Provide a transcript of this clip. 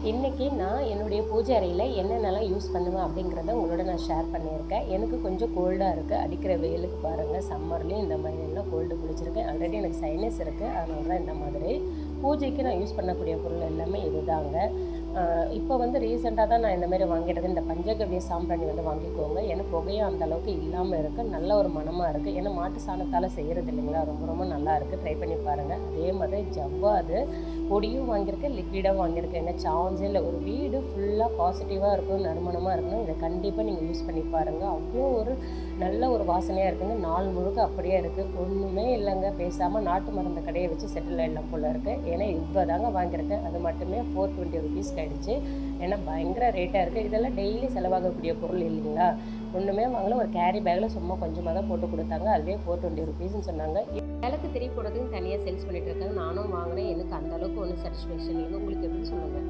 இன்றைக்கி நான் என்னுடைய பூஜை அறையில் என்னென்னலாம் யூஸ் பண்ணுவேன் அப்படிங்கிறத உங்களோட நான் ஷேர் பண்ணியிருக்கேன். எனக்கு கொஞ்சம் கோல்டாக இருக்குது. அடிக்கிற வெயிலுக்கு பாருங்கள், சம்மர்லேயும் இந்த மாதிரி எல்லாம் கோல்டு பிடிச்சிருக்கேன். ஆல்ரெடி எனக்கு சைனஸ் இருக்குது, அதனால தான் இந்த மாதிரி. பூஜைக்கு நான் யூஸ் பண்ணக்கூடிய பொருள் எல்லாமே இதுதாங்க. இப்போ வந்து ரீசெண்டாக தான் நான் இந்தமாரி வாங்கிடுறது. இந்த பஞ்சகவ்ய சாம்பிராணி வந்து வாங்கிக்கோங்க. ஏன்னா புகையும் அந்த அளவுக்கு இல்லாமல் இருக்குது, நல்ல ஒரு மனமாக இருக்குது. ஏன்னா மாட்டு சாணத்தால் செய்கிறது இல்லைங்களா, ரொம்ப ரொம்ப நல்லா இருக்குது. ட்ரை பண்ணி பாருங்கள். அதே மாதிரி ஜவ்வாது பொடியும் வாங்கியிருக்கேன், லிக்விடாகவும் வாங்கியிருக்கேன். ஏன்னா சான்ஸே இல்லை, ஒரு வீடு ஃபுல்லாக பாசிட்டிவாக இருக்கும், நறுமணமாக இருக்கணும். இதை கண்டிப்பாக நீங்கள் யூஸ் பண்ணி பாருங்கள். அவ்வளோ ஒரு நல்ல ஒரு வாசனையாக இருக்குங்க. நாள் முழுக்க அப்படியே இருக்குது, ஒன்றுமே இல்லைங்க. பேசாமல் நாட்டு மருந்து கடையை வச்சு செட்டில் ஆகிடலாம் போல் இருக்குது. ஏன்னா இவ்வளோ தாங்க வாங்கியிருக்கேன். அது மட்டுமே 420 ருபீஸ் ஆகிடுச்சு. ஏன்னா பயங்கர ரேட்டாக இருக்குது. இதெல்லாம் டெய்லி செலவாகக்கூடிய பொருள் இல்லைங்களா. ஒன்றுமே வாங்கல, ஒரு கேரி பேக்கில் சும்மா கொஞ்சமாக தான் போட்டு கொடுத்தாங்க. அதுவே 420 ருபீஸ்ன்னு சொன்னாங்க. விளக்கு திரி போடுறதுக்கு தனியாக சேல்ஸ் பண்ணிட்டு இருக்காங்க. நானும் வாங்கினேன். எனக்கு அந்த அளவுக்கு ஒன்றும் சாட்டிஸ்ஃபேக்ஷன் இல்லைங்க. உங்களுக்கு எப்படின்னு சொல்லுங்கள்.